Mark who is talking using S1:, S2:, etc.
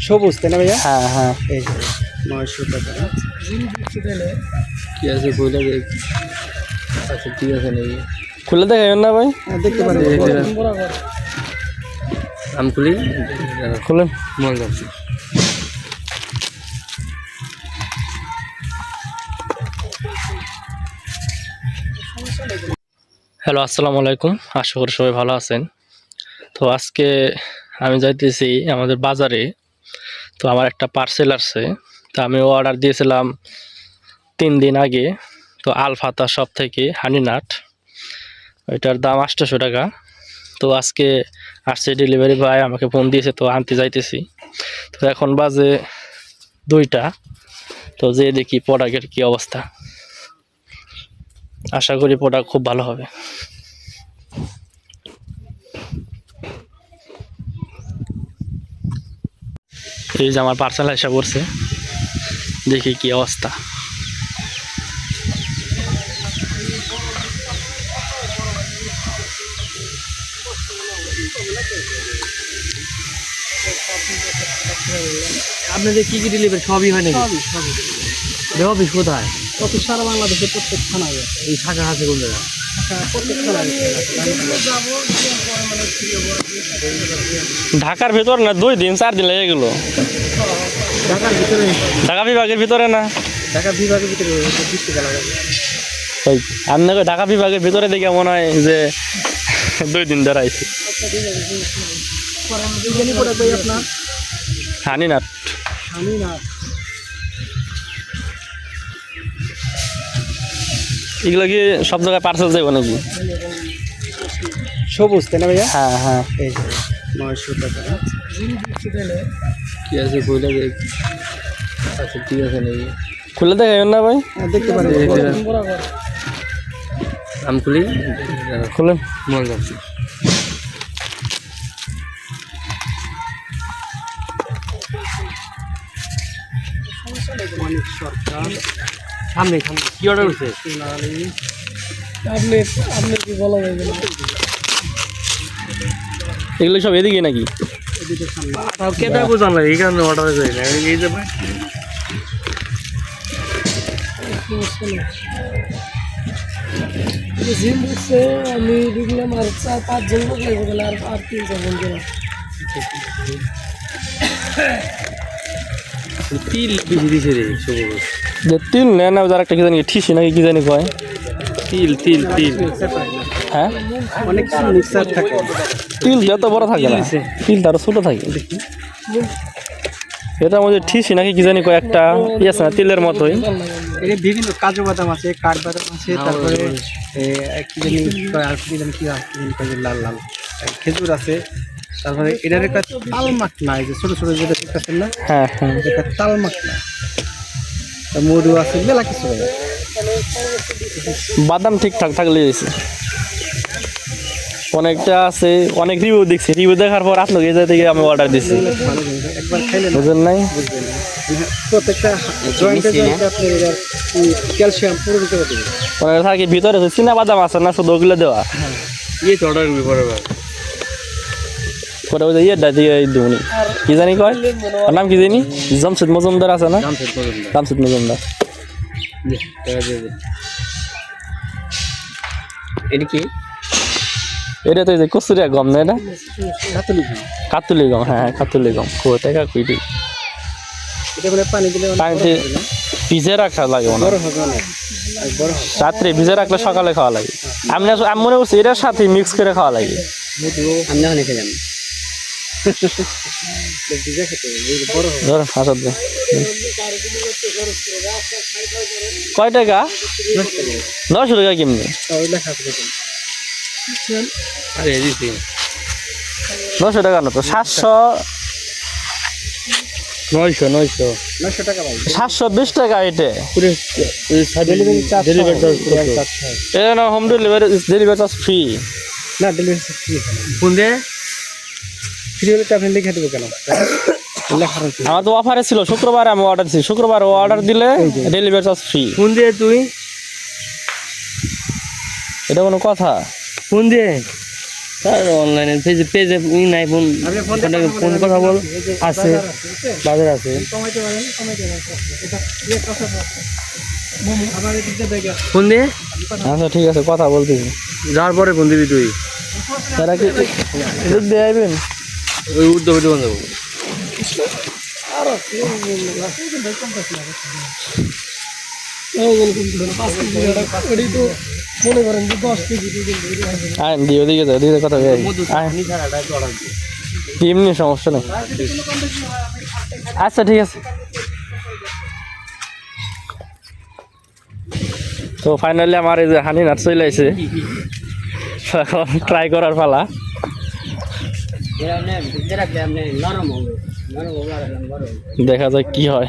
S1: সবুজ তাই না ভাইয়া?
S2: হ্যাঁ হ্যাঁ।
S1: এই যে 900 টাকা।
S2: কি আছে বলে দেখ। আচ্ছা ঠিক আছে নেই, খুলে দেখাবেন না ভাই?
S1: দেখতে পারেন।
S2: আমি খুলি, খুলেন মনে যাচ্ছে। হ্যালো, আসসালামু আলাইকুম। আশা করি সবাই ভালো আছেন। তো আজকে আমি যাইতেছি আমাদের বাজারে। তো আমার একটা পার্সেল আসছে, তো আমি অর্ডার দিয়েছিলাম 3 দিন আগে। তো আলফাতা শপ থেকে হানি নাট, ওইটার দাম 800 টাকা। তো আজকে আসছে, ডেলিভারি বয় আমাকে ফোন দিয়েছে, তো আনতে যাইতেছি। তো এখন বাজে 2টা। তো যে দেখি প্রোডাক্টের কী অবস্থা। আশা করি প্রোডাক্ট খুব ভালো হবে। এই যে আমার পার্সেল আসা করছে, দেখি কি অবস্থা।
S1: আপনাদের কি ডেলিভারি সবই হয় নাকি?
S2: সবই অফিস কোথায়?
S1: অফিস সারা বাংলাদেশে প্রত্যেক থানায় আছে।
S2: এই শাখা আছে কোন জায়গা?
S1: প্রত্যেক থানায়
S2: ঢাকার ভেতর না, 2 দিন 4 দিন লেগে গেল।
S1: ঢাকার ভিতরে,
S2: ঢাকা বিভাগের ভিতরে না?
S1: ঢাকা বিভাগের ভিতরে 20 টাকা লাগে।
S2: ওই আপনাকে ঢাকা বিভাগের ভিতরে দেখে মনে হয় যে 2 দিন দাঁড়াইছে।
S1: আপনার
S2: হানি নাট।
S1: আমি না
S2: এগুলো কি সব জায়গায় পার্সেল যাবো নাকি?
S1: সবুজ তাই না ভাইয়া?
S2: হ্যাঁ হ্যাঁ।
S1: এই যে 900 টাকা।
S2: কি আছে বলে দেখ। আচ্ছা ঠিক আছে নেই, খুলে দেখাবেন না ভাই?
S1: দেখতে পারেন।
S2: আমি খুলি, খুলেন মনে যাচ্ছে।
S1: অনেক সরকার
S2: সামনে সামনে কি অর্ডার হচ্ছে?
S1: আপনি কি বলা যাবে না?
S2: এগুলো সব এদিকে নাকি?
S1: এদিকে সামনে
S2: কেটা বোঝান লাগে, এই কারণে অর্ডার হয়ে যায় না। এই যে
S1: জিম বক্সে আমি দেখলাম আর 4-5 জন লোক লাগবে গেলে আর 3-4 জন গেলাম।
S2: তিল বেশি দিছে রে সবুজ। যে তিল নেয় না, যার একটা কি জানি ঠিসি নাকি কি জানি কয়। তিল তিল তিল হ্যাঁ,
S1: অনেক মিক্সার থাকে।
S2: তিল যত বড় থাকে না, তিল তার ছোট থাকে। এটা মধ্যে ঠিসি নাকি কি জানি কয় একটা ই আছে না, তিলের মতোই।
S1: এর বিভিন্ন কাজু বাদাম আছে, কাঠবাদাম আছে, তারপরে কি জানি কয়, আর কি জানি কি আছে, লাল লাল খেজুর আছে। তারপরে এটার একটা তাল মাখনা, এই যে ছোট ছোট যেটা দেখতেছেন না,
S2: হ্যাঁ হ্যাঁ,
S1: এটা তাল মাখনা। মধু আছে, মেলা কিছু আছে।
S2: বাদাম ঠিকঠাক থাকলে হয়েছে। অনেকটা আছে, অনেক রিভিউ দেখছি, রিভিউ দেখার পর আপনাকে এই থেকে আমি অর্ডার দিচ্ছি।
S1: একবার খাইলে
S2: বুঝলেন নাই?
S1: প্রত্যেকটা জয়েন্টে জয়েন্টে আপনি এটার ক্যালসিয়াম পূরণ করে দেবেন।
S2: অনেক থাকে ভিতরে চীনা বাদাম আছে না, শুধু ওগুলো দেওয়া।
S1: ইয়ে তো অর্ডার করবি বরাবর।
S2: পরে ওই যে ইয়েটা দিয়ে দুনি কি জানি কয়, ওর নাম কি জানি, জামশেদ মজুমদার আছে না? জামশেদ মজুমদার।
S1: এটা কি?
S2: এটা তো এই যে কচুরিয়া গম না, এটা
S1: কাতলি ঘি।
S2: কাতুলি গম। হ্যাঁ কাতুলি গম, কোথায় কুইটি।
S1: এটা বলে পানি দিলে
S2: পানিতে ভিজে রাখা লাগে মনে হয়।
S1: বড় হবে না, বড় হবে।
S2: রাত্রে ভিজে রাখলে সকালে খাওয়া লাগে। আমি মনে করছি এটার সাথে মিক্স করে খাওয়া লাগে।
S1: আমি না খেয়ে যান। ভিজা খেতে বড় হবে।
S2: ধর হাসাদ দে। কয় টাকা? 900 টাকা কেমনি?
S1: ওই লেখা আছে দেখুন।
S2: আরে দিছি 900 টাকা না তো, 700 900
S1: 900 টাকা ভাই।
S2: 720 টাকা এটা।
S1: ডেলিভারি চার্জ
S2: এটা না, home delivery, delivery charge free
S1: না, ডেলিভারি ফ্রি।
S2: কোন দে
S1: ফ্রি হলে তো আপনি লিখে দেবো কেন? লেখা আছে।
S2: আমার তো অফারে ছিল, শুক্রবার আমি অর্ডার দিছি। শুক্রবার অর্ডার দিলে ডেলিভারি চার্জ ফ্রি।
S1: ফোন দিয়ে তুই
S2: এটা কোনো কথা?
S1: ফোন দিয়ে
S3: স্যার অনলাইনে পেজে পেজে নাই ফোন
S1: আপনি ফোন
S3: ফোন কথা বল আছে বাজার আছে
S1: কমাইতে পারেন এটা ইয়ে কথা আবার এদিকে দেখে
S3: ফোন দিয়ে
S2: আচ্ছা ঠিক আছে কথা বলতেছি
S3: যাওয়ার পরে ফোন দিবি তুই
S2: তারা কি এদিক দিয়ে আইবেন
S3: ওই উর্ধ ভিডিও বন্ধ করবো
S1: মনে করেন যে 10 কেজি
S2: আইন দি ওদিকে যাও ওদিকে কথা বলি এমনি সমস্যা নেই আচ্ছা ঠিক আছে তো ফাইনালি আমার এই যে হানি নাট চলে আইছে এখন ট্রাই করার পালা দেখা যাক কি হয়